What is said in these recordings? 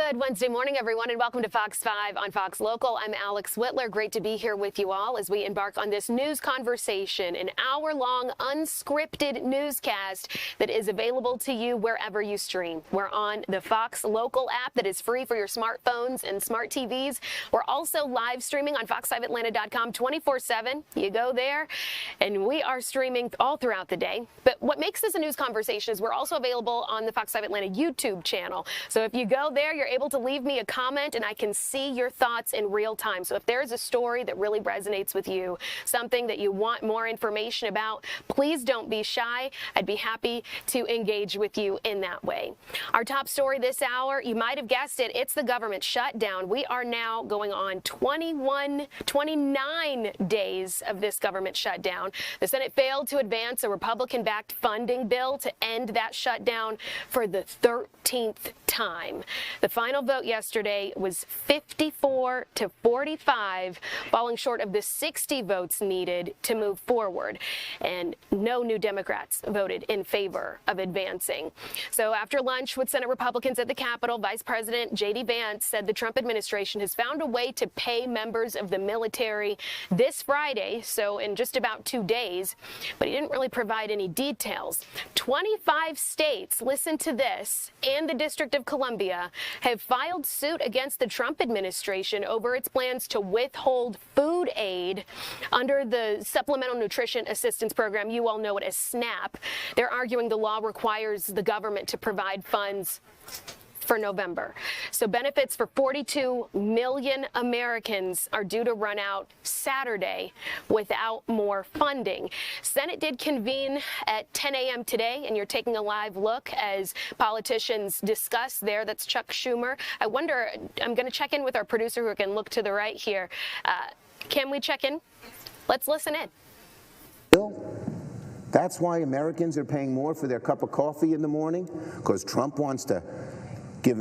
Good Wednesday morning, everyone, and welcome to Fox 5 on Fox Local. I'm Alex Whitler. Great to be here with you all as we embark on this news conversation, an hour-long unscripted newscast that is available to you wherever you stream. We're on the Fox Local app that is free for your smartphones and smart TVs. We're also live streaming on fox5atlanta.com 24/7. You go there, and we are streaming all throughout the day. But what makes this a news conversation is we're also available on the Fox 5 Atlanta YouTube channel. So if you go there, you're able to leave me a comment and I can see your thoughts in real time. So if there's a story that really resonates with you, something that you want more information about, please don't be shy. I'd be happy to engage with you in that way. Our top story this hour, you might have guessed it, it's the government shutdown. We are now going on 29 days of this government shutdown. The Senate failed to advance a Republican-backed funding bill to end that shutdown for the 13th time. The final vote yesterday was 54 to 45, falling short of the 60 votes needed to move forward. And no new Democrats voted in favor of advancing. So after lunch with Senate Republicans at the Capitol, Vice President J.D. Vance said the Trump administration has found a way to pay members of the military this Friday, so in just about 2 days, but he didn't really provide any details. 25 states, listen to this, and the District of Columbia have filed suit against the Trump administration over its plans to withhold food aid under the Supplemental Nutrition Assistance Program. You all know it as SNAP. They're arguing the law requires the government to provide funds for November. So benefits for 42 million Americans are due to run out Saturday without more funding. Senate did convene at 10 a.m. today, and you're taking a live look as politicians discuss there. That's Chuck Schumer. I wonder, I'm going to check in with our producer who can look to the right here. Can we check in? Let's listen in. Bill, that's why Americans are paying more for their cup of coffee in the morning, because Trump wants to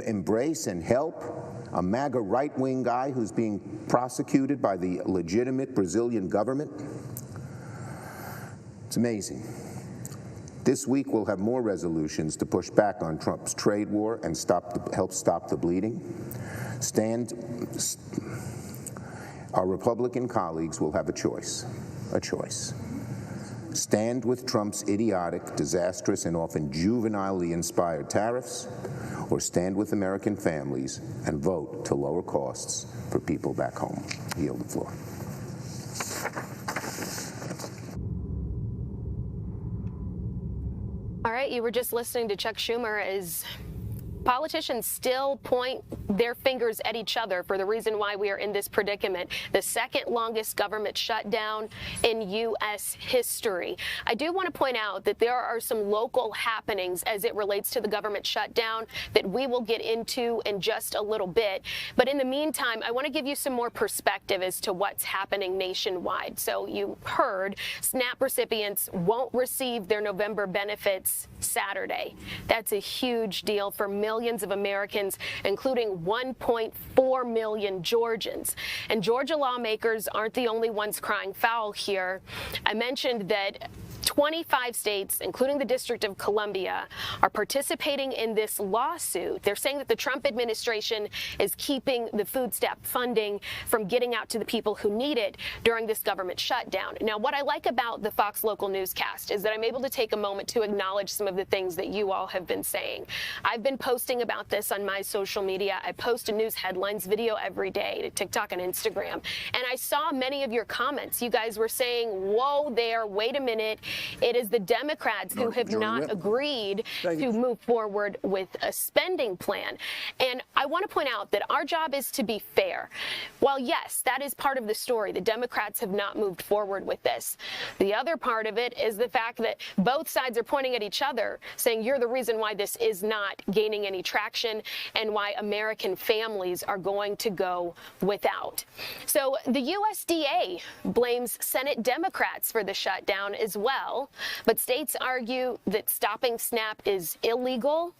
embrace and help a MAGA right-wing guy who's being prosecuted by the legitimate Brazilian government. It's amazing. This week we'll have more resolutions to push back on Trump's trade war and help stop the bleeding. Our Republican colleagues will have a choice. Stand with Trump's idiotic, disastrous, and often juvenilely inspired tariffs, or stand with American families and vote to lower costs for people back home. I yield the floor. All right, you were just listening to Chuck Schumer as politicians still point their fingers at each other for the reason why we are in this predicament, the second longest government shutdown in U.S. history. I do want to point out that there are some local happenings as it relates to the government shutdown that we will get into in just a little bit. But in the meantime, I want to give you some more perspective as to what's happening nationwide. So you heard SNAP recipients won't receive their November benefits Saturday. That's a huge deal for millions of Americans, including 1.4 million Georgians. And Georgia lawmakers aren't the only ones crying foul here. I mentioned that 25 states, including the District of Columbia, are participating in this lawsuit. They're saying that the Trump administration is keeping the food stamp funding from getting out to the people who need it during this government shutdown. Now, what I like about the Fox Local newscast is that I'm able to take a moment to acknowledge some of the things that you all have been saying. I've been posting about this on my social media. I post a news headlines video every day to TikTok and Instagram. And I saw many of your comments. You guys were saying, whoa there, wait a minute. It is the Democrats who have not agreed to move forward with a spending plan. And I want to point out that our job is to be fair. While, yes, that is part of the story, the Democrats have not moved forward with this. The other part of it is the fact that both sides are pointing at each other, saying you're the reason why this is not gaining any traction and why American families are going to go without. So the USDA blames Senate Democrats for the shutdown as well. But states argue that stopping SNAP is illegal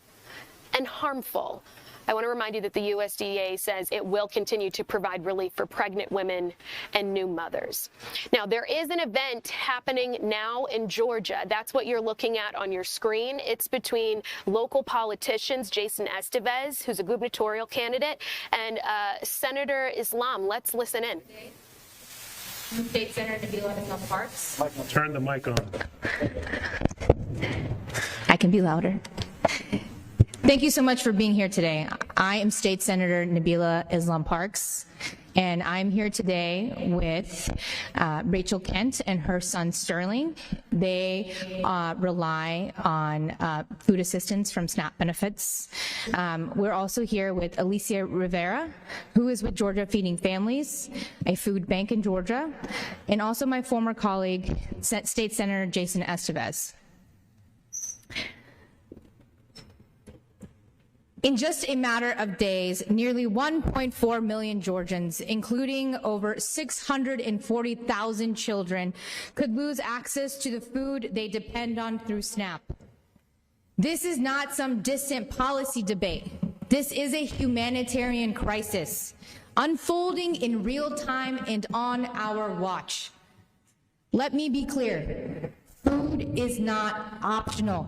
and harmful. I want to remind you that the USDA says it will continue to provide relief for pregnant women and new mothers. Now, there is an event happening now in Georgia. That's what you're looking at on your screen. It's between local politicians, Jason Estevez, who's a gubernatorial candidate, and Senator Islam. Let's listen in. State Senator Nabila Parks. Turn the mic on. I can be louder. Thank you so much for being here today. I am State Senator Nabila Islam Parks, and I'm here today with Rachel Kent and her son Sterling. They rely on food assistance from SNAP benefits. We're also here with Alicia Rivera, who is with Georgia Feeding Families, a food bank in Georgia, and also my former colleague, State Senator Jason Estevez. In just a matter of days, nearly 1.4 million Georgians, including over 640,000 children, could lose access to the food they depend on through SNAP. This is not some distant policy debate. This is a humanitarian crisis, unfolding in real time and on our watch. Let me be clear, food is not optional.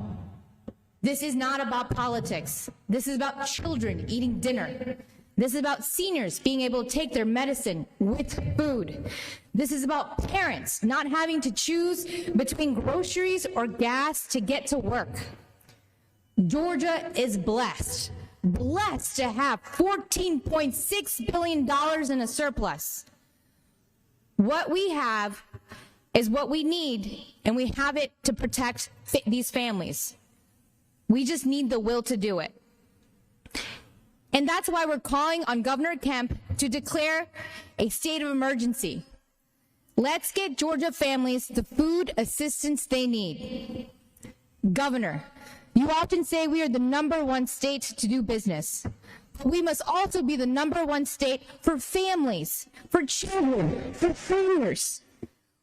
This is not about politics. This is about children eating dinner. This is about seniors being able to take their medicine with food. This is about parents not having to choose between groceries or gas to get to work. Georgia is blessed to have $14.6 billion in a surplus. What we have is what we need, and we have it to protect these families. We just need the will to do it. And that's why we're calling on Governor Kemp to declare a state of emergency. Let's get Georgia families the food assistance they need. Governor, you often say we are the #1 state to do business. But we must also be the #1 state for families, for children, for seniors.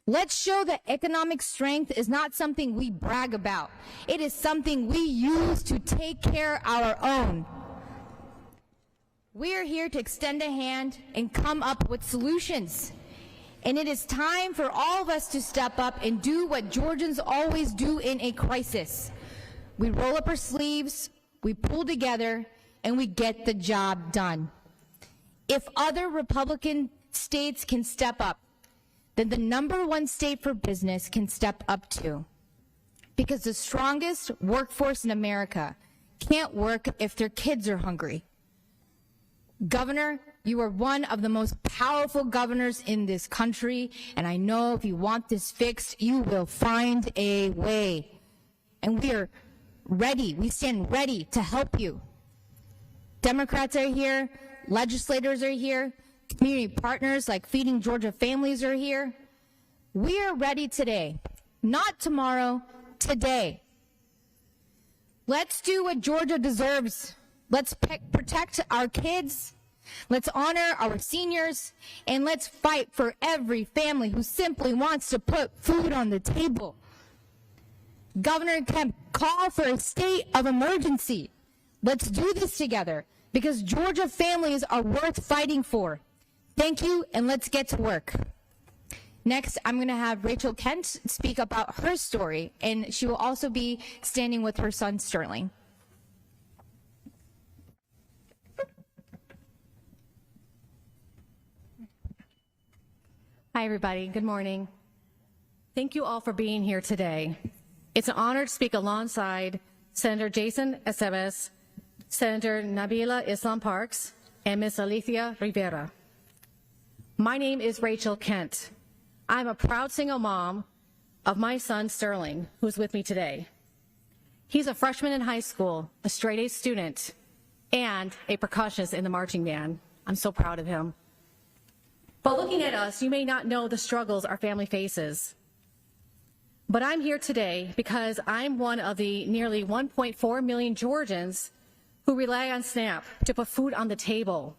Let's show that economic strength is not something we brag about. It is something we use to take care of our own. We are here to extend a hand and come up with solutions. And it is time for all of us to step up and do what Georgians always do in a crisis. We roll up our sleeves, we pull together, and we get the job done. If other Republican states can step up, then the #1 state for business can step up too. Because the strongest workforce in America can't work if their kids are hungry. Governor, you are one of the most powerful governors in this country, and I know if you want this fixed, you will find a way. And we are ready, we stand ready to help you. Democrats are here, legislators are here, community partners like Feeding Georgia Families are here. We are ready today, not tomorrow, today. Let's do what Georgia deserves. Let's protect our kids. Let's honor our seniors. And let's fight for every family who simply wants to put food on the table. Governor Kemp, call for a state of emergency. Let's do this together because Georgia families are worth fighting for. Thank you, and let's get to work. Next, I'm going to have Rachel Kent speak about her story, and she will also be standing with her son, Sterling. Hi, everybody. Good morning. Thank you all for being here today. It's an honor to speak alongside Senator Jason Estevez, Senator Nabila Islam Parks, and Ms. Alicia Rivera. My name is Rachel Kent. I'm a proud single mom of my son, Sterling, who's with me today. He's a freshman in high school, a straight-A student, and a percussionist in the marching band. I'm so proud of him. But looking at us, you may not know the struggles our family faces. But I'm here today because I'm one of the nearly 1.4 million Georgians who rely on SNAP to put food on the table.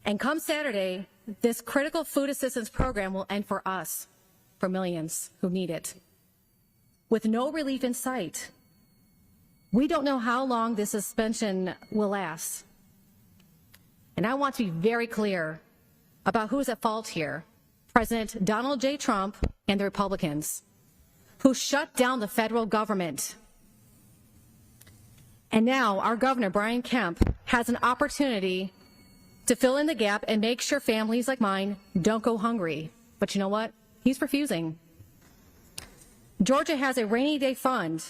And come Saturday, this critical food assistance program will end for us, for millions who need it. With no relief in sight, we don't know how long this suspension will last. And I want to be very clear about who's at fault here. President Donald J. Trump and the Republicans, who shut down the federal government. And now our governor, Brian Kemp, has an opportunity to fill in the gap and make sure families like mine don't go hungry. But you know what? He's refusing. Georgia has a rainy day fund,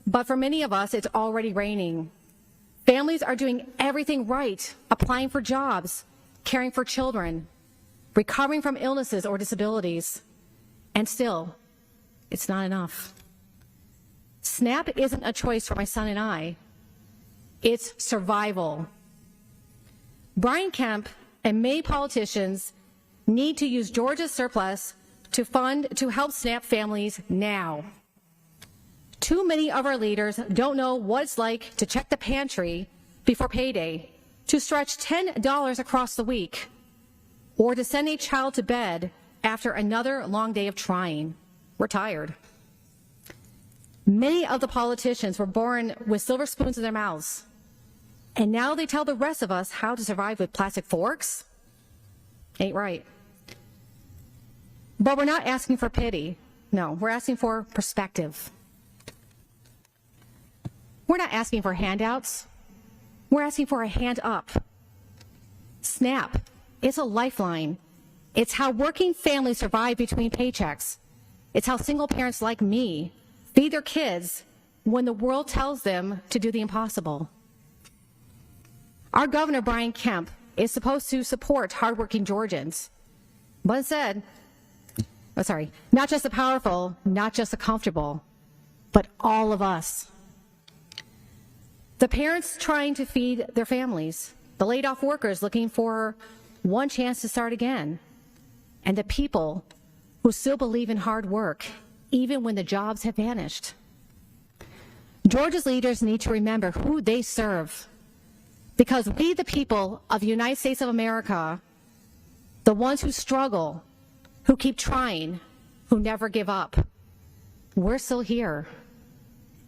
but for many of us, it's already raining. Families are doing everything right, applying for jobs, caring for children, recovering from illnesses or disabilities, and still, it's not enough. SNAP isn't a choice for my son and I. It's survival. Brian Kemp and many politicians need to use Georgia's surplus to help SNAP families now. Too many of our leaders don't know what it's like to check the pantry before payday, to stretch $10 across the week, or to send a child to bed after another long day of trying. We're tired. Many of the politicians were born with silver spoons in their mouths, and now they tell the rest of us how to survive with plastic forks? Ain't right. But we're not asking for pity. No, we're asking for perspective. We're not asking for handouts. We're asking for a hand up. SNAP, it's a lifeline. It's how working families survive between paychecks. It's how single parents like me feed their kids when the world tells them to do the impossible. Our governor, Brian Kemp, is supposed to support hardworking Georgians, but instead, not just the powerful, not just the comfortable, but all of us. The parents trying to feed their families, the laid-off workers looking for one chance to start again, and the people who still believe in hard work, even when the jobs have vanished. Georgia's leaders need to remember who they serve, because we, the people of the United States of America, the ones who struggle, who keep trying, who never give up, we're still here.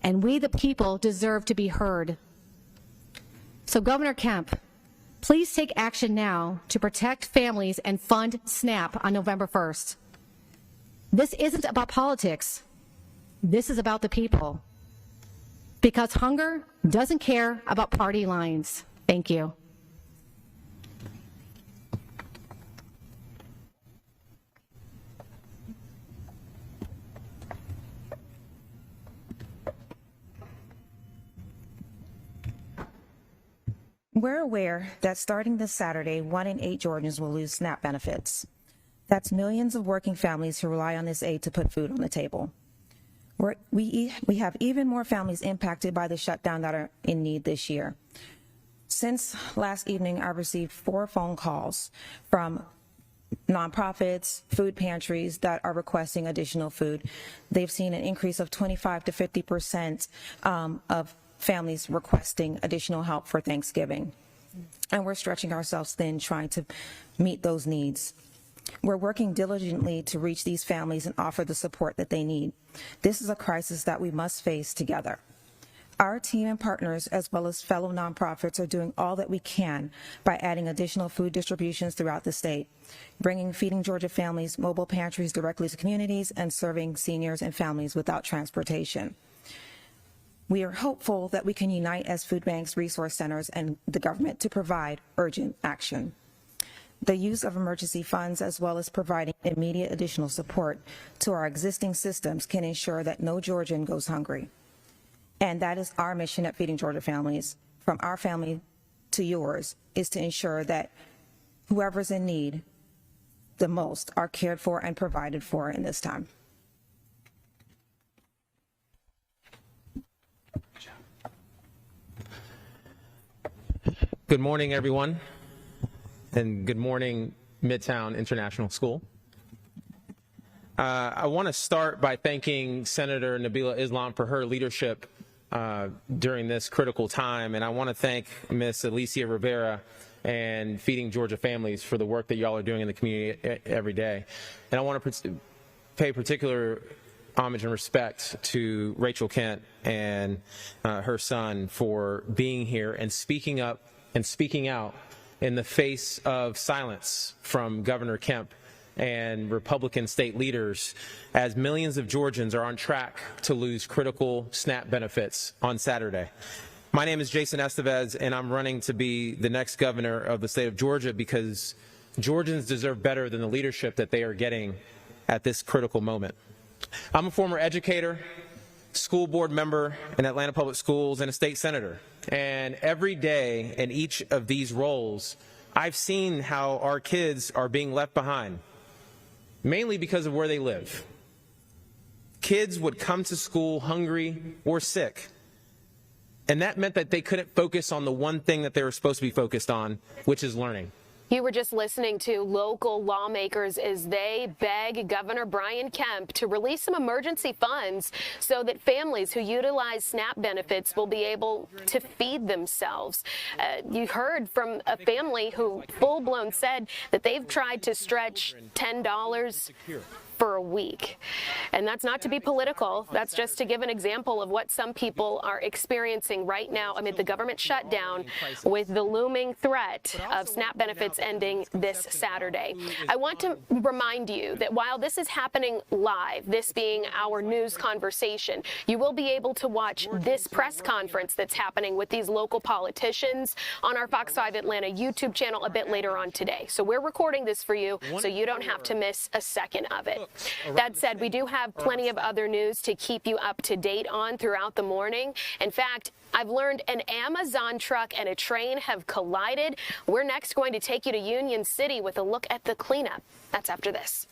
And we, the people, deserve to be heard. So, Governor Kemp, please take action now to protect families and fund SNAP on November 1st. This isn't about politics. This is about the people. Because hunger doesn't care about party lines. Thank you. We're aware that starting this Saturday, 1 in 8 Georgians will lose SNAP benefits. That's millions of working families who rely on this aid to put food on the table. We have even more families impacted by the shutdown that are in need this year. Since last evening, I've received 4 phone calls from nonprofits, food pantries that are requesting additional food. They've seen an increase of 25 to 50% of families requesting additional help for Thanksgiving. And we're stretching ourselves thin trying to meet those needs. We're working diligently to reach these families and offer the support that they need. This is a crisis that we must face together. Our team and partners, as well as fellow nonprofits, are doing all that we can by adding additional food distributions throughout the state, bringing Feeding Georgia families mobile pantries directly to communities, and serving seniors and families without transportation. We are hopeful that we can unite as food banks, resource centers, and the government to provide urgent action. The use of emergency funds, as well as providing immediate additional support to our existing systems, can ensure that no Georgian goes hungry. And that is our mission at Feeding Georgia Families, from our family to yours, is to ensure that whoever's in need the most are cared for and provided for in this time. Good morning, everyone, and good morning, Midtown International School. I want to start by thanking Senator Nabila Islam for her leadership during this critical time, and I want to thank Ms. Alicia Rivera and Feeding Georgia Families for the work that y'all are doing in the community every day. And I want to pay particular homage and respect to Rachel Kent and her son for being here and speaking up and speaking out in the face of silence from Governor Kemp and Republican state leaders, as millions of Georgians are on track to lose critical SNAP benefits on Saturday. My name is Jason Estevez, and I'm running to be the next governor of the state of Georgia because Georgians deserve better than the leadership that they are getting at this critical moment. I'm a former educator, school board member in Atlanta Public Schools, and a state senator. And every day in each of these roles, I've seen how our kids are being left behind, mainly because of where they live. Kids would come to school hungry or sick, and that meant that they couldn't focus on the one thing that they were supposed to be focused on, which is learning. You were just listening to local lawmakers as they beg Governor Brian Kemp to release some emergency funds so that families who utilize SNAP benefits will be able to feed themselves. You heard from a family who full-blown said that they've tried to stretch $10 for a week. And that's not to be political. That's just to give an example of what some people are experiencing right now amid the government shutdown with the looming threat of SNAP benefits ending this Saturday. I want to remind you that while this is happening live, this being our news conversation, you will be able to watch this press conference that's happening with these local politicians on our Fox 5 Atlanta YouTube channel a bit later on today. So we're recording this for you so you don't have to miss a second of it. That said, we do have plenty of other news to keep you up to date on throughout the morning. In fact, I've learned an Amazon truck and a train have collided. We're next going to take you to Union City with a look at the cleanup. That's after this.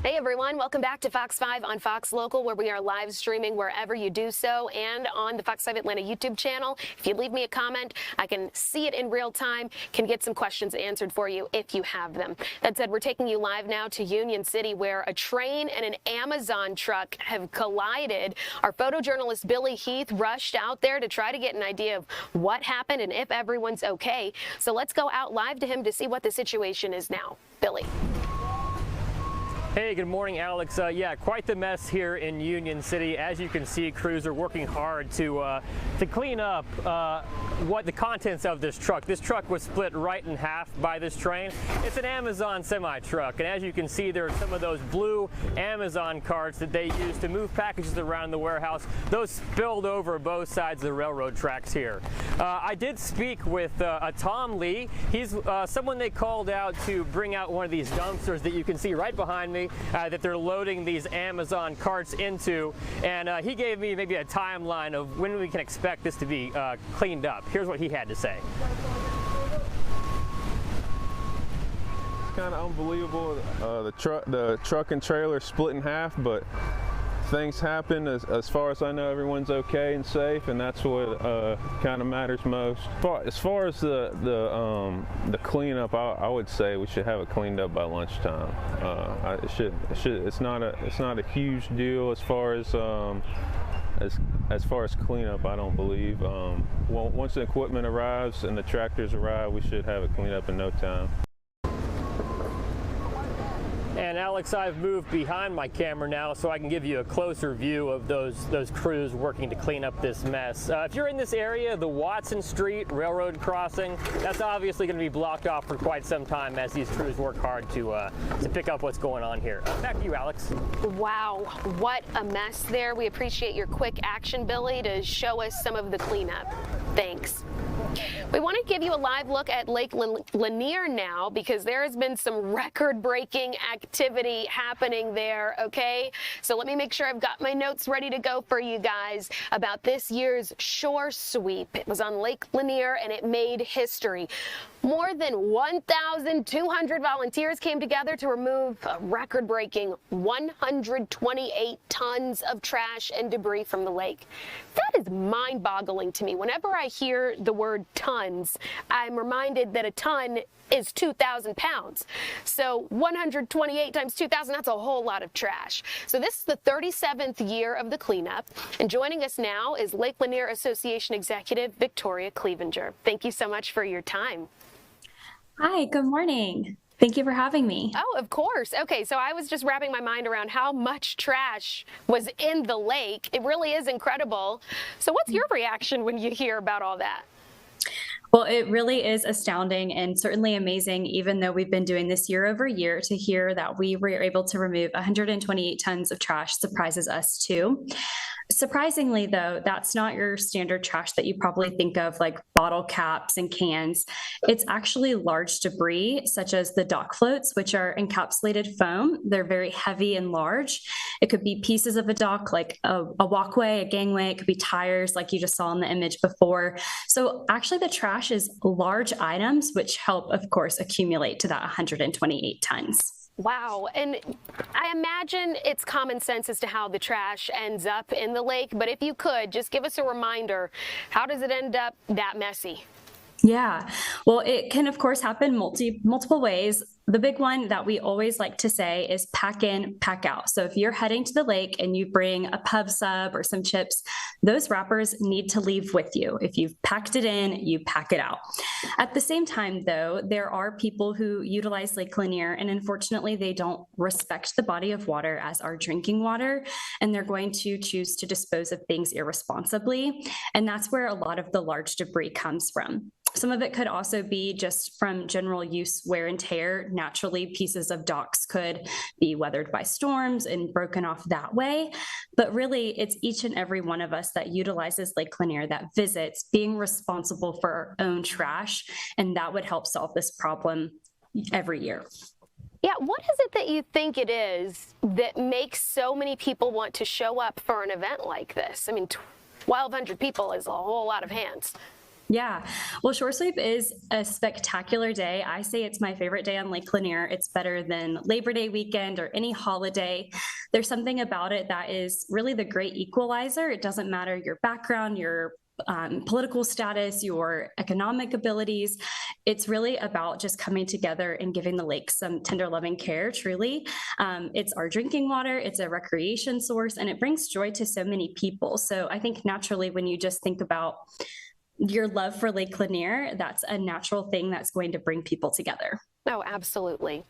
Hey everyone, welcome back to Fox 5 on Fox Local, where we are live streaming wherever you do so and on the Fox 5 Atlanta YouTube channel. If you leave me a comment, I can see it in real time, can get some questions answered for you if you have them. That said, we're taking you live now to Union City, where a train and an Amazon truck have collided. Our photojournalist Billy Heath rushed out there to try to get an idea of what happened and if everyone's okay. So let's go out live to him to see what the situation is now. Billy. Hey, good morning, Alex. Yeah, quite the mess here in Union City. As you can see, crews are working hard to clean up what the contents of this truck. This truck was split right in half by this train. It's an Amazon semi-truck, and as you can see, there are some of those blue Amazon carts that they use to move packages around the warehouse. Those spilled over both sides of the railroad tracks here. I did speak with Tom Lee. He's someone they called out to bring out one of these dumpsters that you can see right behind me that they're loading these Amazon carts into, and he gave me maybe a timeline of when we can expect this to be cleaned up. Here's what he had to say. Kind of unbelievable. The truck and trailer split in half, but things happen. As far as I know, everyone's okay and safe, and that's what kind of matters most. As far as the cleanup, I would say we should have it cleaned up by lunchtime. It's not a huge deal as far as cleanup. I don't believe. Once the equipment arrives and the tractors arrive, we should have it cleaned up in no time. And Alex, I've moved behind my camera now so I can give you a closer view of those crews working to clean up this mess. If you're in this area, the Watson Street Railroad crossing, that's obviously going to be blocked off for quite some time as these crews work hard to pick up what's going on here. Back to you, Alex. Wow, what a mess there. We appreciate your quick action, Billy, to show us some of the cleanup. Thanks. We want to give you a live look at Lake Lanier now because there has been some record-breaking activity happening there, okay? So let me make sure I've got my notes ready to go for you guys about this year's shore sweep. It was on Lake Lanier and it made history. More than 1,200 volunteers came together to remove a record-breaking 128 tons of trash and debris from the lake. That is mind-boggling to me. Whenever I hear the word tons, I'm reminded that a ton is 2,000 pounds. So 128 times 2,000, that's a whole lot of trash. So this is the 37th year of the cleanup. And joining us now is Lake Lanier Association Executive Victoria Clevenger. Thank you so much for your time. Hi, good morning. Thank you for having me. Oh, of course. Okay, so I was just wrapping my mind around how much trash was in the lake. It really is incredible. So what's your reaction when you hear about all that? Well, it really is astounding and certainly amazing, even though we've been doing this year over year, to hear that we were able to remove 128 tons of trash surprises us too. Surprisingly, though, that's not your standard trash that you probably think of, like bottle caps and cans. It's actually large debris, such as the dock floats, which are encapsulated foam. They're very heavy and large. It could be pieces of a dock, like a walkway, a gangway. It could be tires, like you just saw in the image before. So actually, the trash is large items, which help, of course, accumulate to that 128 tons. Wow. And I imagine it's common sense as to how the trash ends up in the lake. But if you could, just give us a reminder, how does it end up that messy? Yeah, well, it can, of course, happen multiple ways. The big one that we always like to say is pack in, pack out. So if you're heading to the lake and you bring a pub sub or some chips, those wrappers need to leave with you. If you've packed it in, you pack it out. At the same time, though, there are people who utilize Lake Lanier, and unfortunately, they don't respect the body of water as our drinking water, and they're going to choose to dispose of things irresponsibly. And that's where a lot of the large debris comes from. Some of it could also be just from general use wear and tear. Naturally, pieces of docks could be weathered by storms and broken off that way. But really, it's each and every one of us that utilizes Lake Lanier that visits being responsible for our own trash. And that would help solve this problem every year. Yeah, what is it that you think it is that makes so many people want to show up for an event like this? I mean, 1,200 people is a whole lot of hands. Yeah, well, Shore Sweep is a spectacular day. I say it's my favorite day on Lake Lanier. It's better than Labor Day weekend or any holiday. There's something about it that is really the great equalizer. It doesn't matter your background, your political status, your economic abilities. It's really about just coming together and giving the lake some tender loving care, truly. It's our drinking water, it's a recreation source, and it brings joy to so many people. So I think naturally when you just think about your love for Lake Lanier, that's a natural thing that's going to bring people together. Oh, absolutely.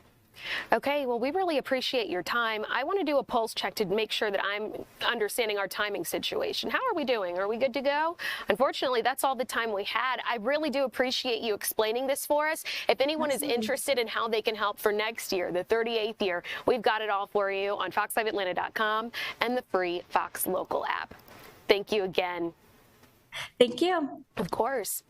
Okay, well, we really appreciate your time. I want to do a pulse check to make sure that I'm understanding our timing situation. How are we doing? Are we good to go? Unfortunately, that's all the time we had. I really do appreciate you explaining this for us. If anyone is interested in how they can help for next year, the 38th year, we've got it all for you on fox5atlanta.com and the free Fox Local app. Thank you again. Thank you. Of course.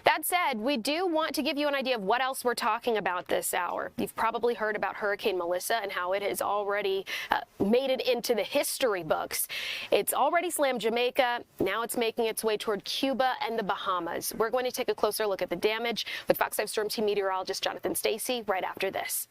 That said, we do want to give you an idea of what else we're talking about this hour. You've probably heard about Hurricane Melissa and how it has already made it into the history books. It's already slammed Jamaica. Now it's making its way toward Cuba and the Bahamas. We're going to take a closer look at the damage with Fox 5 Storm Team meteorologist Jonathan Stacy right after this.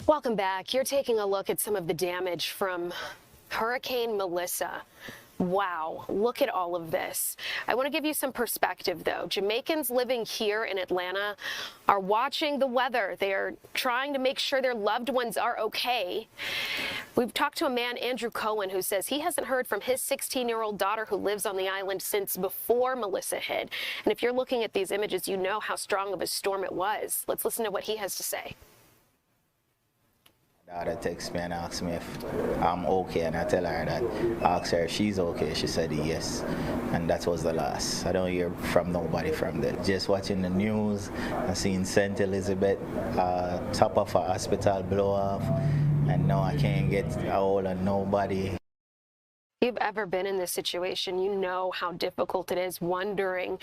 Welcome back. You're taking a look at some of the damage from Hurricane Melissa. Wow, look at all of this. I want to give you some perspective, though. Jamaicans living here in Atlanta are watching the weather. They are trying to make sure their loved ones are okay. We've talked to a man, Andrew Cohen, who says he hasn't heard from his 16-year-old daughter who lives on the island since before Melissa hit. And if you're looking at these images, you know how strong of a storm it was. Let's listen to what he has to say. Daughter texts me and asks me if I'm okay, and I tell her that, ask her if she's okay. She said yes, and that was the last. I don't hear from nobody from there. Just watching the news, I seen St. Elizabeth, top of a hospital blow off, and now I can't get a hold of nobody. If you've ever been in this situation, you know how difficult it is, wondering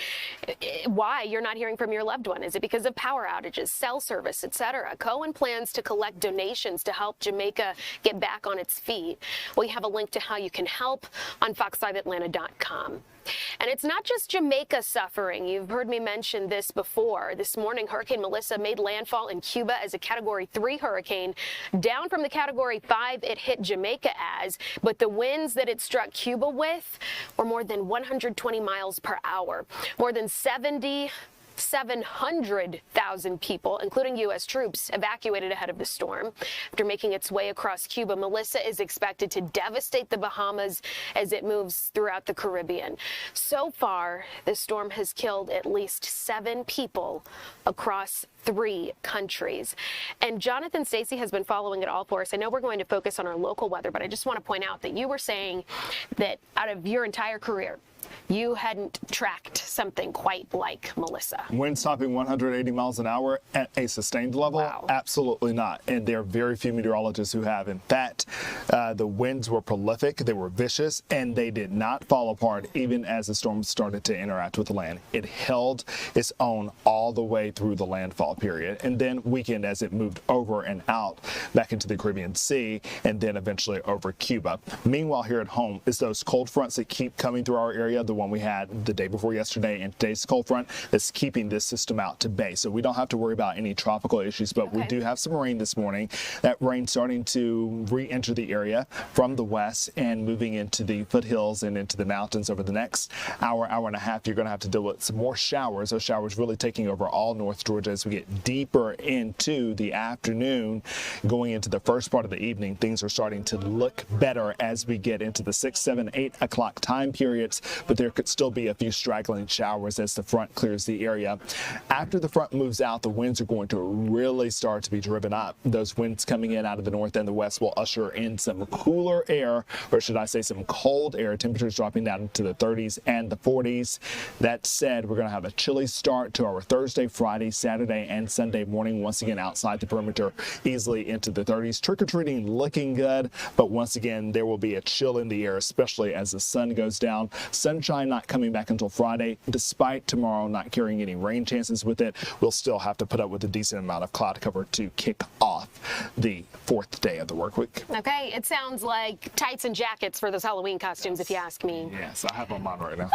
why you're not hearing from your loved one. Is it because of power outages, cell service, etc.? Cohen plans to collect donations to help Jamaica get back on its feet. We have a link to how you can help on fox5atlanta.com. And it's not just Jamaica suffering. You've heard me mention this before. This morning, Hurricane Melissa made landfall in Cuba as a Category 3 hurricane, down from the Category 5 it hit Jamaica as. But the winds that it struck Cuba with were more than 120 miles per hour. More than 700,000 people, including U.S. troops, evacuated ahead of the storm. After making its way across Cuba, Melissa is expected to devastate the Bahamas as it moves throughout the Caribbean. So far, the storm has killed at least 7 people across 3 countries. And Jonathan Stacy has been following it all for us. I know we're going to focus on our local weather, but I just want to point out that you were saying that out of your entire career, you hadn't tracked something quite like Melissa. Winds topping 180 miles an hour at a sustained level? Wow. Absolutely not. And there are very few meteorologists who have. In fact, the winds were prolific, they were vicious, and they did not fall apart even as the storm started to interact with the land. It held its own all the way through the landfall period, and then weakened as it moved over and out back into the Caribbean Sea, and then eventually over Cuba. Meanwhile, here at home is those cold fronts that keep coming through our area, the one we had the day before yesterday and today's cold front, that's keeping this system out to bay. So we don't have to worry about any tropical issues, but we do have some rain this morning. That rain starting to re-enter the area from the west and moving into the foothills and into the mountains over the next hour, hour and a half. You're going to have to deal with some more showers. Those showers really taking over all North Georgia as we get deeper into the afternoon, going into the first part of the evening. Things are starting to look better as we get into the 6, 7, 8 o'clock time periods, but there could still be a few straggling showers as the front clears the area. After the front moves out, the winds are going to really start to be driven up. Those winds coming in out of the north and the west will usher in some cooler air, or should I say some cold air. Temperatures dropping down into the 30s and the 40s. That said, we're going to have a chilly start to our Thursday, Friday, Saturday, and Sunday morning. Once again, outside the perimeter, easily into the 30s. Trick-or-treating looking good, but once again, there will be a chill in the air, especially as the sun goes down. Sunshine not coming back until Friday. Despite tomorrow not carrying any rain chances with it, we'll still have to put up with a decent amount of cloud cover to kick off the 4th day of the work week. Okay, it sounds like tights and jackets for those Halloween costumes, if you ask me. Yes, I have them on right now.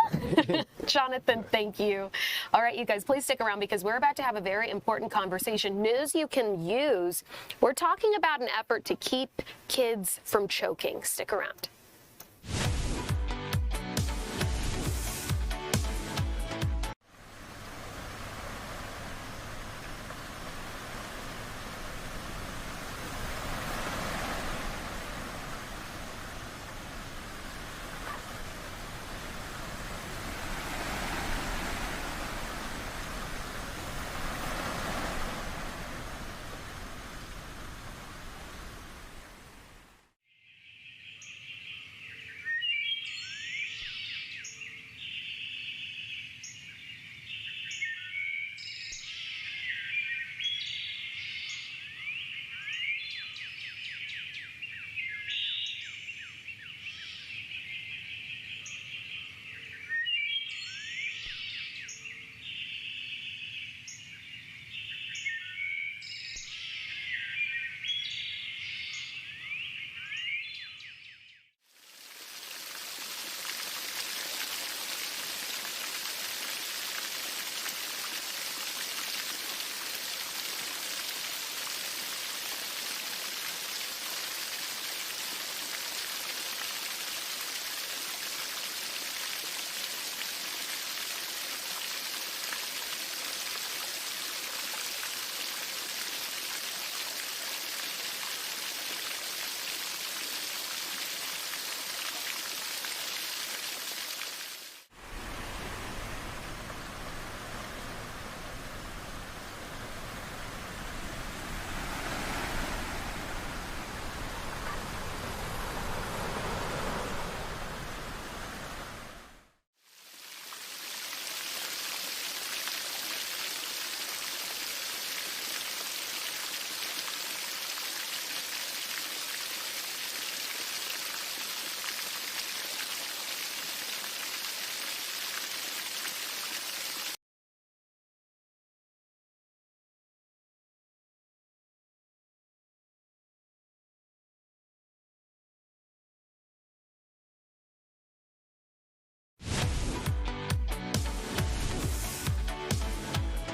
Jonathan, thank you. All right, you guys, please stick around because we're about to have a very important conversation. News you can use. We're talking about an effort to keep kids from choking. Stick around.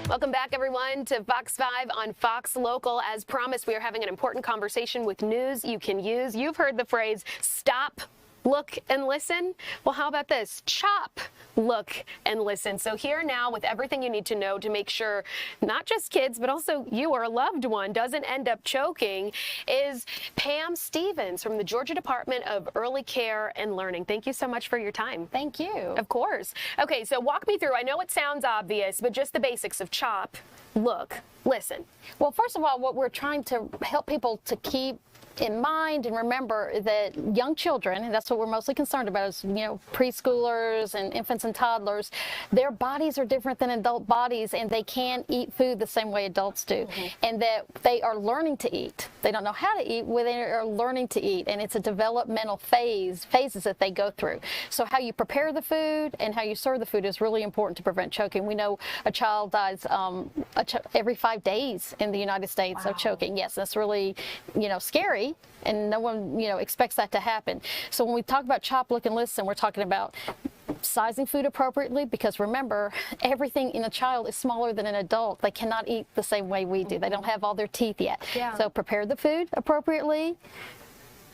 Welcome back, everyone, to Fox 5 on Fox Local. As promised, we are having an important conversation with news you can use. You've heard the phrase, stop, look, and listen. Well, how about this? Chop, look, and listen. So here now with everything you need to know to make sure not just kids, but also you or a loved one doesn't end up choking is Pam Stevens from the Georgia Department of Early Care and Learning. Thank you so much for your time. Thank you. Of course. Okay, so walk me through. I know it sounds obvious, but just the basics of chop, look, listen. Well, first of all, what we're trying to help people to keep in mind and remember that young children, and that's what we're mostly concerned about, is, you know, preschoolers and infants and toddlers, their bodies are different than adult bodies, and they can't eat food the same way adults do, and that they are learning to eat. They don't know how to eat, well, they are learning to eat, and it's a developmental phases that they go through. So how you prepare the food and how you serve the food is really important to prevent choking. We know a child dies every 5 days in the United States of choking. Yes, that's really, you know, scary, and no one, you know, expects that to happen. So when we talk about chop, look, and listen, we're talking about sizing food appropriately, because remember, everything in a child is smaller than an adult. They cannot eat the same way we do. They don't have all their teeth yet. So prepare the food appropriately.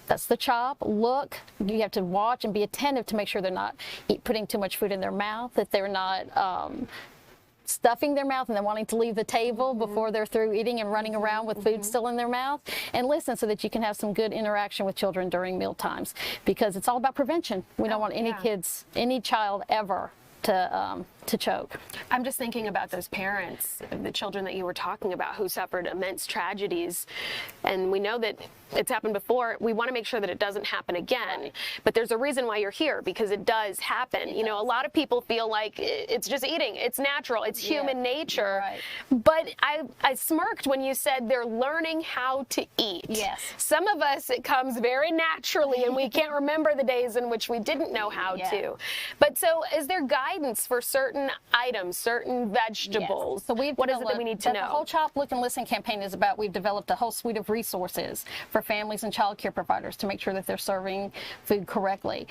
That's the chop. Look, you have to watch and be attentive to make sure they're not putting too much food in their mouth, that they're not stuffing their mouth and then wanting to leave the table before they're through eating and running around with food still in their mouth. And listen, so that you can have some good interaction with children during meal times, because it's all about prevention. We don't want any kids, any child ever to choke. I'm just thinking about those parents, the children that you were talking about, who suffered immense tragedies, and we know that it's happened before. We want to make sure that it doesn't happen again, but there's a reason why you're here, because it does happen. You know, a lot of people feel like it's just eating, it's natural, it's human nature, but I smirked when you said they're learning how to eat. Yes. Some of us, it comes very naturally, and we can't remember the days in which we didn't know how to. But so is there guidance for certain items, certain vegetables? So what is it that we need to know? The whole Chop, Look, and Listen campaign is about, we've developed a whole suite of resources for families and child care providers to make sure that they're serving food correctly.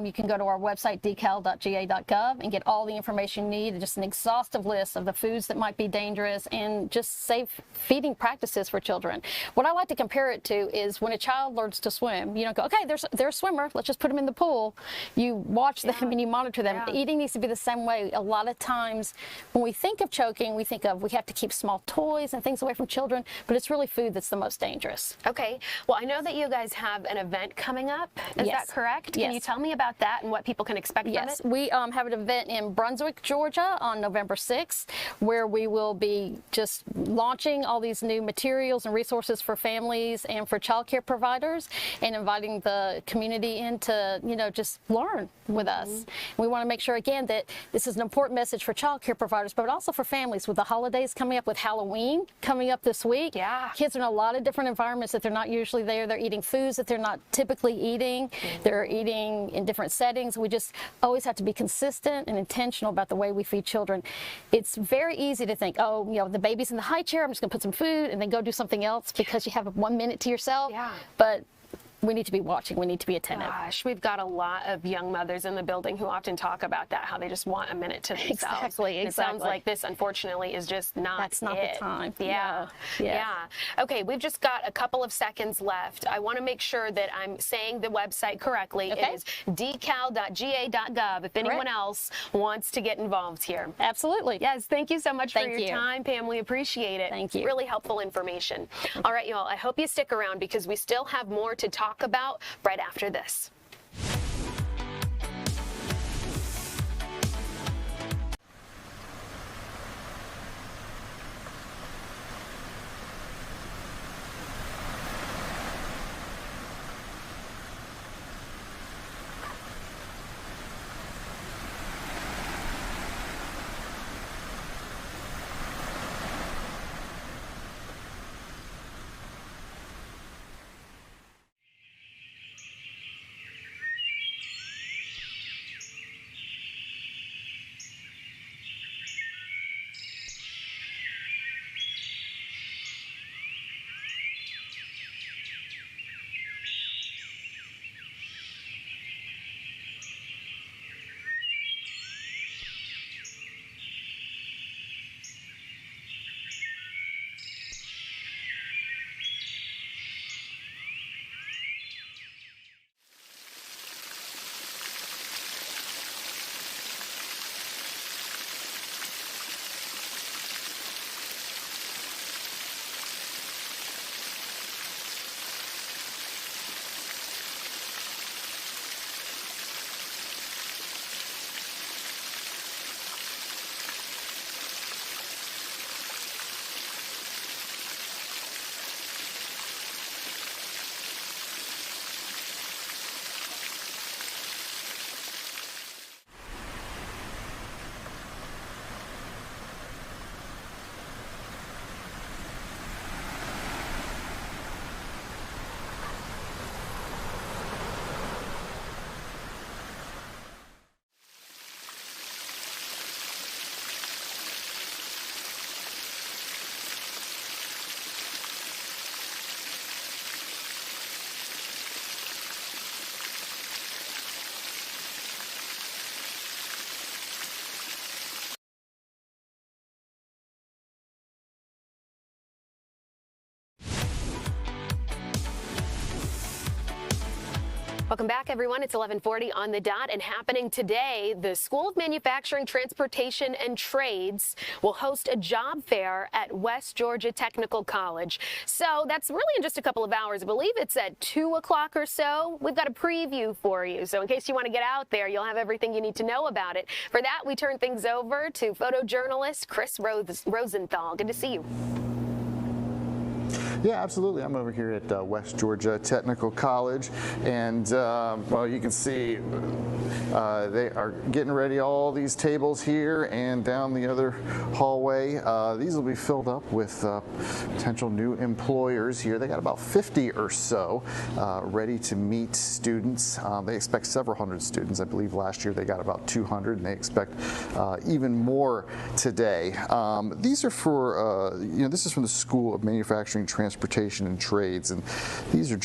You can go to our website, decal.ga.gov, and get all the information you need, just an exhaustive list of the foods that might be dangerous and just safe feeding practices for children. What I like to compare it to is when a child learns to swim, you don't go, okay, they're a swimmer, let's just put them in the pool. You watch them and you monitor them. Eating needs to be the same way. A lot of times when we think of choking, we think of we have to keep small toys and things away from children, but it's really food that's the most dangerous. Okay. Well, I know that you guys have an event coming up. Is that correct? Can you tell me about that and what people can expect from it? We have an event in Brunswick, Georgia on November 6th, where we will be just launching all these new materials and resources for families and for child care providers, and inviting the community in to, you know, just learn with us. We want to make sure, again, that this is an important message for child care providers, but also for families, with the holidays coming up, with Halloween coming up this week. Kids are in a lot of different environments that they're not usually there. They're eating foods that they're not typically eating. They're eating in different settings. We just always have to be consistent and intentional about the way we feed children. It's very easy to think, oh, you know, the baby's in the high chair, I'm just going to put some food, and then go do something else because you have 1 minute to yourself. But we need to be watching. We need to be attentive. Gosh, we've got a lot of young mothers in the building who often talk about that, how they just want a minute to themselves. Exactly. It sounds like this, unfortunately, is just not That's not the time. Yeah. Okay, we've just got a couple of seconds left. I want to make sure that I'm saying the website correctly. It is decal.ga.gov if anyone else wants to get involved here. Absolutely. Yes, thank you so much for your time, Pam. We appreciate it. Thank you. Really helpful information. All right, y'all, I hope you stick around, because we still have more to talk about right after this. Welcome back, everyone. It's 11:40 on the dot, and happening today, the School of Manufacturing, Transportation, and Trades will host a job fair at West Georgia Technical College. So that's really in just a couple of hours. I believe it's at 2 o'clock or so. We've got a preview for you. So in case you want to get out there, you'll have everything you need to know about it. For that, we turn things over to photojournalist Chris Rosenthal. Good to see you. Yeah, absolutely. I'm over here at West Georgia Technical College, and well, you can see they are getting ready all these tables here and down the other hallway. These will be filled up with potential new employers here. They got about 50 or so ready to meet students. They expect several hundred students. I believe last year they got about 200, and they expect even more today. These are for, this is from the School of Manufacturing, Transportation, and Trades, and these are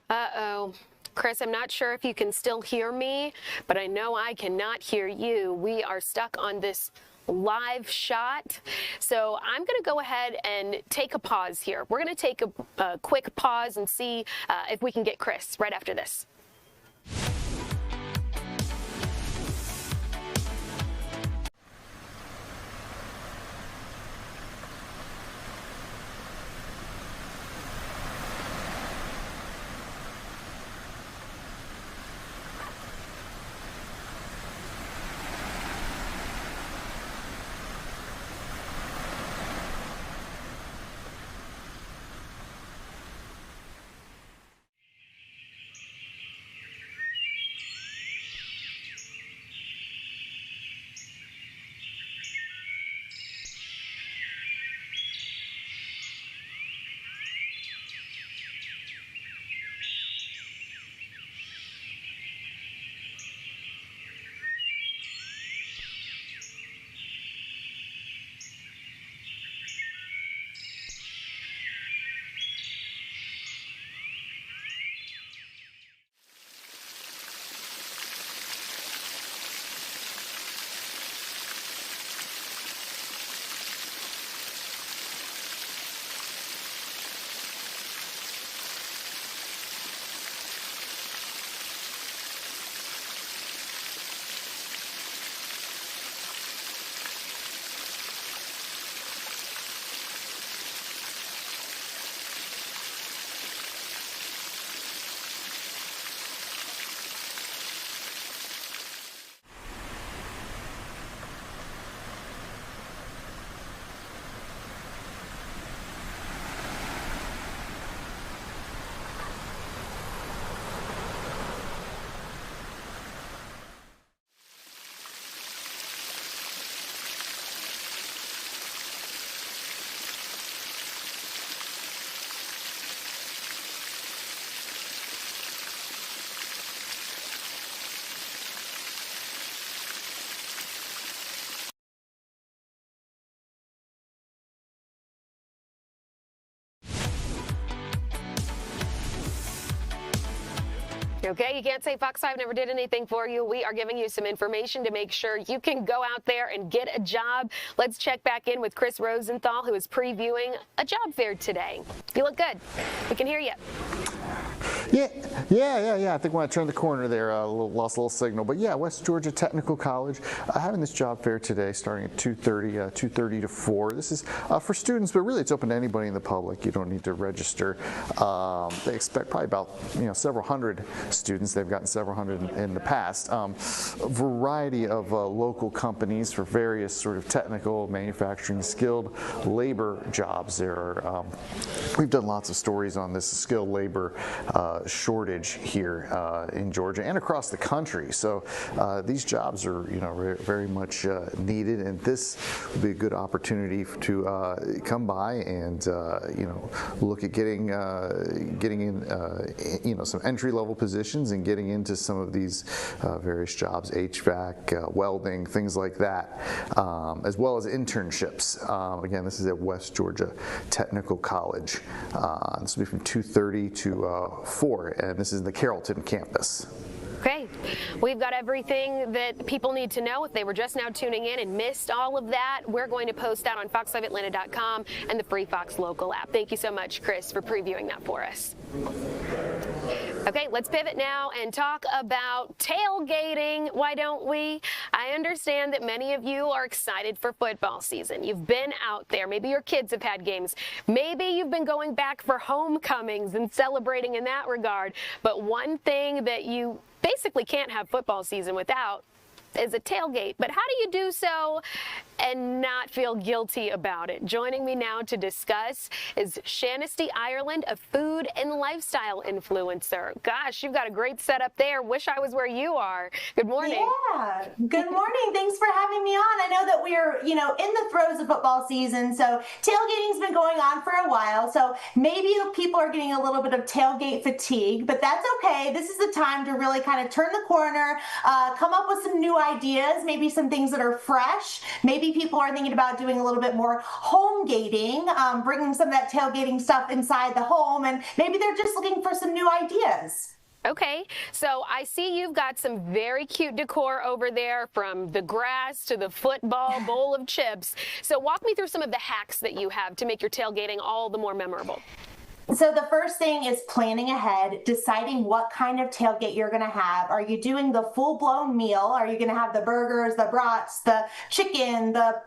Uh-oh. Chris, I'm not sure if you can still hear me, but I know I cannot hear you. We are stuck on this live shot. So I'm going to go ahead and take a pause here. We're going to take a quick pause and see if we can get Chris right after this. Okay, you can't say Fox 5 never did anything for you. We are giving you some information to make sure you can go out there and get a job. Let's check back in with Chris Rosenthal, who is previewing a job fair today. You look good. We can hear you. Yeah. I think when I turned the corner there, lost a little signal. But yeah, West Georgia Technical College having this job fair today, starting at 2:30 to 4. This is for students, but really it's open to anybody in the public. You don't need to register. They expect probably about several hundred students. They've gotten several hundred in the past. A variety of local companies for various sort of technical, manufacturing, skilled labor jobs. We've done lots of stories on this skilled labor shortage here in Georgia and across the country. So these jobs are very much needed, and this will be a good opportunity to come by and look at getting in some entry-level positions and getting into some of these various jobs, HVAC, welding, things like that, as well as internships. Again, this is at West Georgia Technical College. This will be from 2:30 to 4, and this is the Carrollton campus. Okay, We've got everything that people need to know if they were just now tuning in and missed all of that. We're going to post that on fox5atlanta.com and the free Fox Local app. Thank you so much, Chris, for previewing that for us. Okay, let's pivot now and talk about tailgating. Why don't we? I understand that many of you are excited for football season. You've been out there. Maybe your kids have had games. Maybe you've been going back for homecomings and celebrating in that regard. But one thing that you basically can't have football season without is a tailgate. But how do you do so and not feel guilty about it? Joining me now to discuss is Shanesty Ireland, a food and lifestyle influencer. Gosh, you've got a great setup there. Wish I was where you are. Good morning. Yeah, good morning. Thanks for having me on. I know that we're, in the throes of football season, so tailgating's been going on for a while, so maybe people are getting a little bit of tailgate fatigue, but that's okay. This is the time to really kind of turn the corner, come up with some new ideas, maybe some things that are fresh. Maybe people are thinking about doing a little bit more home gating, bringing some of that tailgating stuff inside the home, and maybe they're just looking for some new ideas. Okay, so I see you've got some very cute decor over there, from the grass to the football bowl of chips. So walk me through some of the hacks that you have to make your tailgating all the more memorable. So the first thing is planning ahead, deciding what kind of tailgate you're going to have. Are you doing the full-blown meal? Are you going to have the burgers, the brats, the chicken, the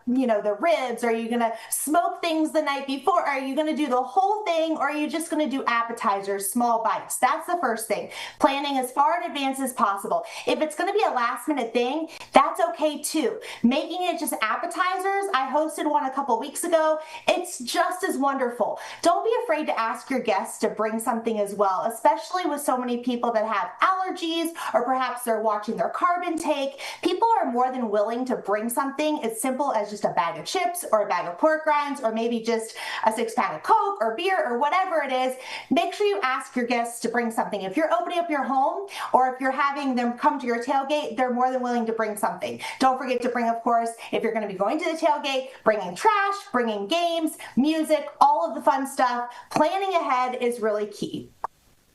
ribs? Are you going to smoke things the night before? Are you going to do the whole thing, or are you just going to do appetizers, small bites? That's the first thing. Planning as far in advance as possible. If it's going to be a last-minute thing, that's okay too. Making it just appetizers, I hosted one a couple weeks ago. It's just as wonderful. Don't be afraid to ask your guests to bring something as well, especially with so many people that have allergies, or perhaps they're watching their carb intake. People are more than willing to bring something as simple as just a bag of chips or a bag of pork rinds, or maybe just a 6-pack of Coke or beer or whatever it is. Make sure you ask your guests to bring something. If you're opening up your home, or if you're having them come to your tailgate, they're more than willing to bring something. Don't forget to bring, of course, if you're going to be going to the tailgate, bringing trash, bringing games, music, all of the fun stuff. Planning ahead is really key.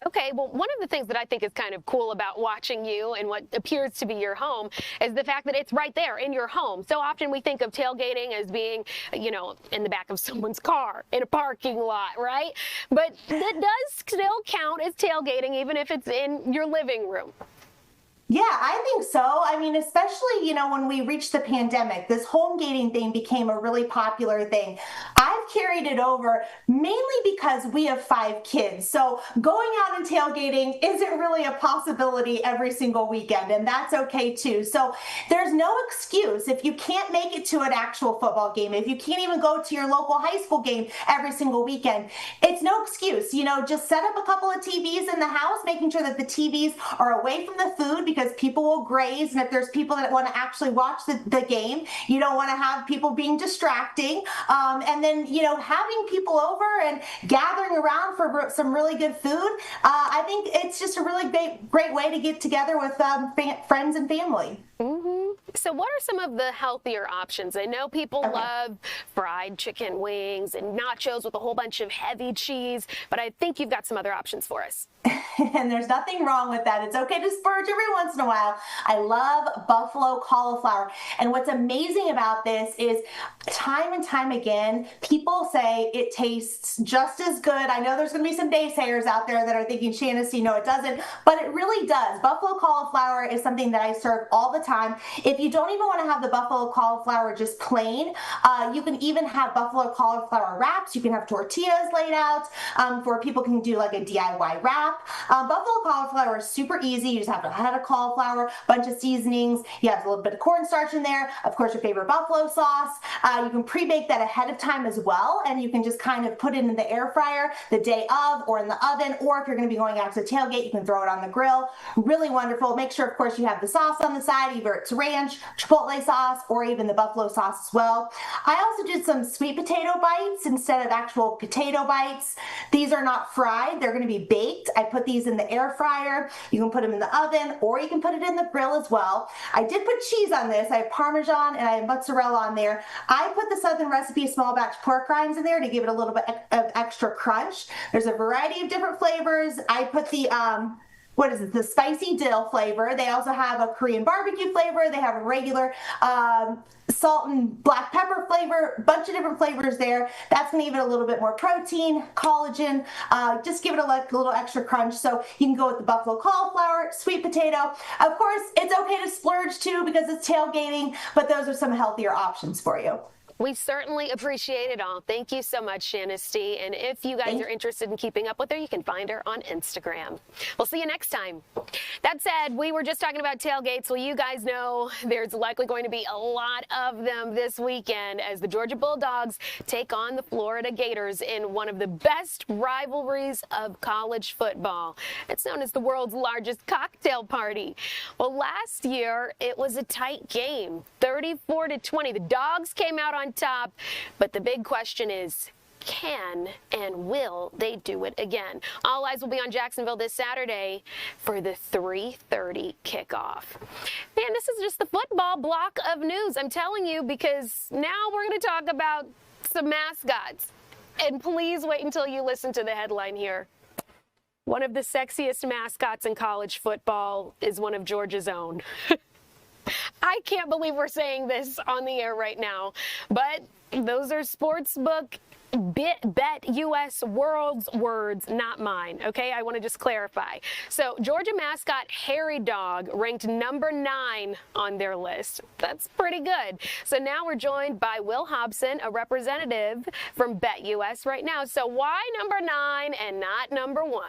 Okay, well, one of the things that I think is kind of cool about watching you and what appears to be your home is the fact that it's right there in your home. So often we think of tailgating as being, in the back of someone's car, in a parking lot, right? But that does still count as tailgating, even if it's in your living room. Yeah, I think so. I mean, especially, when we reached the pandemic, this home gating thing became a really popular thing. I've carried it over mainly because we have 5 kids. So going out and tailgating isn't really a possibility every single weekend, and that's okay too. So there's no excuse if you can't make it to an actual football game, if you can't even go to your local high school game every single weekend, it's no excuse. Just set up a couple of TVs in the house, making sure that the TVs are away from the food, because people will graze, and if there's people that want to actually watch the game, you don't want to have people being distracting. And then, having people over and gathering around for some really good food, I think it's just a really great way to get together with friends and family. Mm-hmm. So what are some of the healthier options? I know people love fried chicken wings and nachos with a whole bunch of heavy cheese, but I think you've got some other options for us. And there's nothing wrong with that. It's okay to splurge every once in a while. I love buffalo cauliflower. And what's amazing about this is time and time again, people say it tastes just as good. I know there's going to be some naysayers out there that are thinking, Shanesty, no, it doesn't, but it really does. Buffalo cauliflower is something that I serve all the time. If you don't even want to have the buffalo cauliflower just plain, you can even have buffalo cauliflower wraps. You can have tortillas laid out for people can do like a DIY wrap. Buffalo cauliflower is super easy. You just have a head of cauliflower, bunch of seasonings. You have a little bit of cornstarch in there. Of course, your favorite buffalo sauce. You can pre-bake that ahead of time as well, and you can just kind of put it in the air fryer the day of, or in the oven, or if you're going to be going out to the tailgate, you can throw it on the grill. Really wonderful. Make sure, of course, you have the sauce on the side, either it's ranch, chipotle sauce, or even the buffalo sauce as well. I also did some sweet potato bites instead of actual potato bites. These are not fried. They're going to be baked. I put these in the air fryer. You can put them in the oven, or you can put it in the grill as well. I did put cheese on this. I have Parmesan and I have mozzarella on there. I put the Southern Recipe small batch pork rinds in there to give it a little bit of extra crunch. There's a variety of different flavors. I put the what is it, the spicy dill flavor. They also have a Korean barbecue flavor. They have a regular salt and black pepper flavor, bunch of different flavors there. That's going to give it a little bit more protein, collagen, just give it a little extra crunch. So you can go with the buffalo cauliflower, sweet potato. Of course, it's okay to splurge too because it's tailgating, but those are some healthier options for you. We certainly appreciate it all. Thank you so much, Shanesty. And if you guys are interested in keeping up with her, you can find her on Instagram. We'll see you next time. That said, we were just talking about tailgates. Well, you guys know there's likely going to be a lot of them this weekend as the Georgia Bulldogs take on the Florida Gators in one of the best rivalries of college football. It's known as the world's largest cocktail party. Well, last year, it was a tight game, 34-20. The Dogs came out on top, but the big question is, can and will they do it again? All eyes will be on Jacksonville this Saturday for the 3:30 kickoff. Man, this is just the football block of news, I'm telling you, because now we're going to talk about some mascots. And please wait until you listen to the headline here. One of the sexiest mascots in college football is one of Georgia's own. I can't believe we're saying this on the air right now, but those are sportsbook bet US world's words, not mine. Okay, I want to just clarify. So Georgia mascot Harry Dog ranked number 9 on their list. That's pretty good. So now we're joined by Will Hobson, a representative from Bet US right now. So why number 9 and not number 1?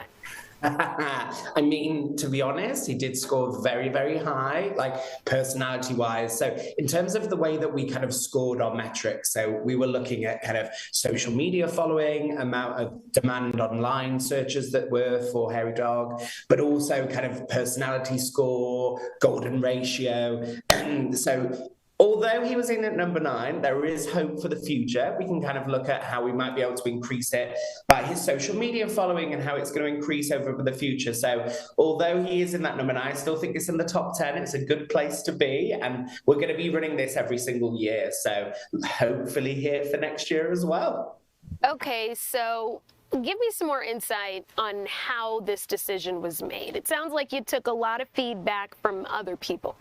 I mean, to be honest, he did score very, very high, like personality-wise. So in terms of the way that we kind of scored our metrics, so we were looking at kind of social media following, amount of demand online searches that were for Harry Dog, but also kind of personality score, golden ratio. And so although he was in at number 9, there is hope for the future. We can kind of look at how we might be able to increase it by his social media following and how it's going to increase over the future. So although he is in that number 9, I still think it's in the top 10. It's a good place to be. And we're going to be running this every single year. So hopefully here for next year as well. Okay, so give me some more insight on how this decision was made. It sounds like you took a lot of feedback from other people.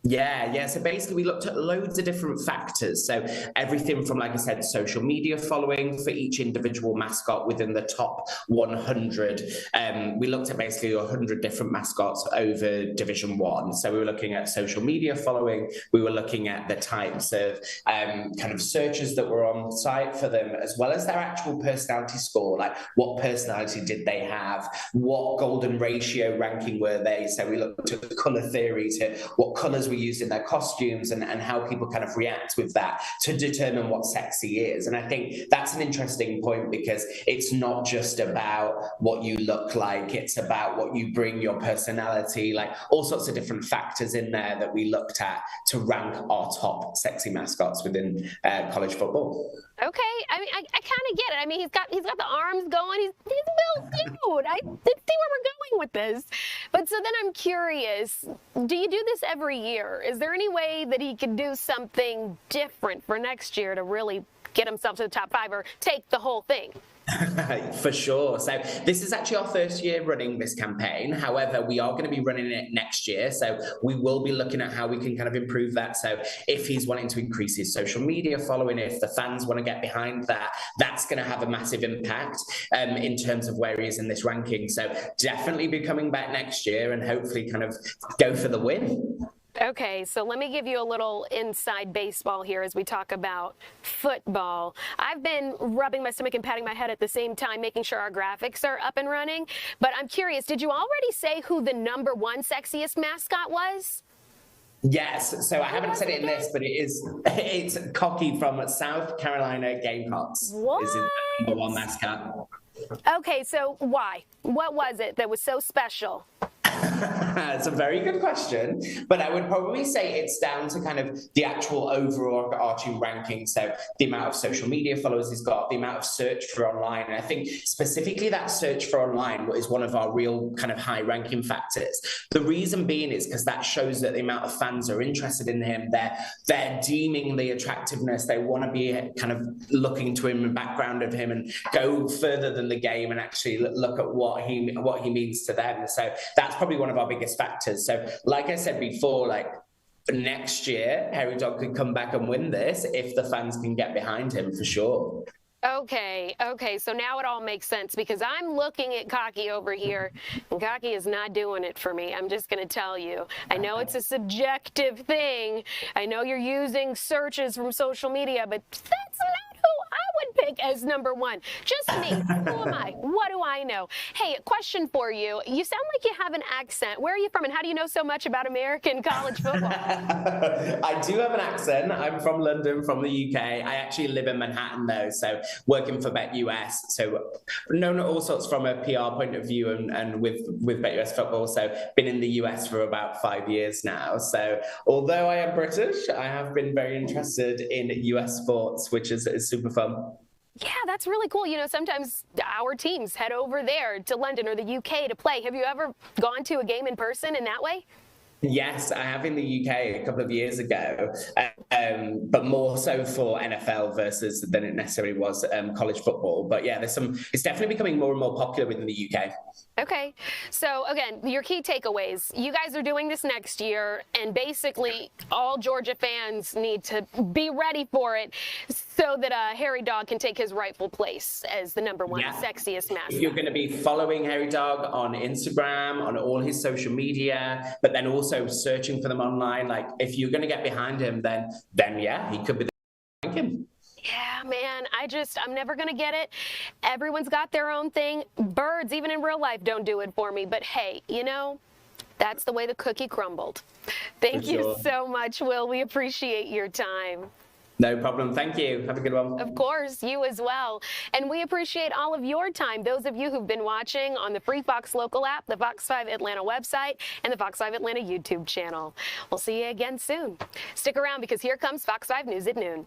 Yeah. So basically we looked at loads of different factors. So everything from, like I said, social media following for each individual mascot within the top 100. We looked at basically 100 different mascots over Division 1. So we were looking at social media following. We were looking at the types of kind of searches that were on site for them, as well as their actual personality score. Like what personality did they have? What golden ratio ranking were they? So we looked at the color theory to what colors we used in their costumes and how people kind of react with that to determine what sexy is. And I think that's an interesting point because it's not just about what you look like, it's about what you bring, your personality, like all sorts of different factors in there that we looked at to rank our top sexy mascots within college football. Okay, I mean, I kind of get it. I mean, he's got the arms going. He's a little dude. I didn't see where we're going with this. But so then I'm curious, do you do this every year? Is there any way that he could do something different for next year to really get himself to the top 5 or take the whole thing? For sure. So this is actually our first year running this campaign. However, we are going to be running it next year. So we will be looking at how we can kind of improve that. So if he's wanting to increase his social media following, if the fans want to get behind that, that's going to have a massive impact in terms of where he is in this ranking. So definitely be coming back next year and hopefully kind of go for the win. Okay, so let me give you a little inside baseball here as we talk about football. I've been rubbing my stomach and patting my head at the same time, making sure our graphics are up and running. But I'm curious, did you already say who the number 1 sexiest mascot was? Yes, so I haven't said it in this, but it's Cocky from South Carolina Gamecocks. What? Is the number 1 mascot. Okay, so why? What was it that was so special? It's a very good question, but I would probably say it's down to kind of the actual overarching ranking. So the amount of social media followers he's got, the amount of search for online. And I think specifically that search for online is one of our real kind of high ranking factors. The reason being is because that shows that the amount of fans are interested in him. They're deeming the attractiveness. They want to be kind of looking to him, the background of him, and go further than the game and actually look at what he means to them. So that's probably one of our biggest factors. So like I said before, like next year, Harry Dog could come back and win this if the fans can get behind him, for sure. Okay, so now it all makes sense, because I'm looking at Cocky over here, and Cocky is not doing it for me. I'm just going to tell you. I know it's a subjective thing. I know you're using searches from social media, but that's not who I would pick as number one. Just me. Who am I? What do I know? Hey, question for you. You sound like you have an accent. Where are you from, and how do you know so much about American college football? I do have an accent. I'm from London, from the UK. I actually live in Manhattan, though, so working for BetUS. So known all sorts from a PR point of view and with BetUS football. So been in the US for about 5 years now. So although I am British, I have been very interested in US sports, which is super fun. Yeah, that's really cool. You know, sometimes our teams head over there to London or the UK to play. Have you ever gone to a game in person in that way? Yes, I have in the UK a couple of years ago, but more so for NFL than it necessarily was college football. But yeah, it's definitely becoming more and more popular within the UK. Okay, so again, your key takeaways. You guys are doing this next year, and basically all Georgia fans need to be ready for it so that Harry Dog can take his rightful place as the number one sexiest mascot. If you're going to be following Harry Dog on Instagram, on all his social media, but then also searching for them online, like if you're going to get behind him, then yeah, he could be the ranking. Yeah, man, I'm never going to get it. Everyone's got their own thing. Birds, even in real life, don't do it for me. But hey, you know, that's the way the cookie crumbled. Thank you so much, Will. We appreciate your time. No problem. Thank you. Have a good one. Of course, you as well. And we appreciate all of your time, those of you who've been watching on the free Fox Local app, the Fox 5 Atlanta website, and the Fox 5 Atlanta YouTube channel. We'll see you again soon. Stick around, because here comes Fox 5 News at noon.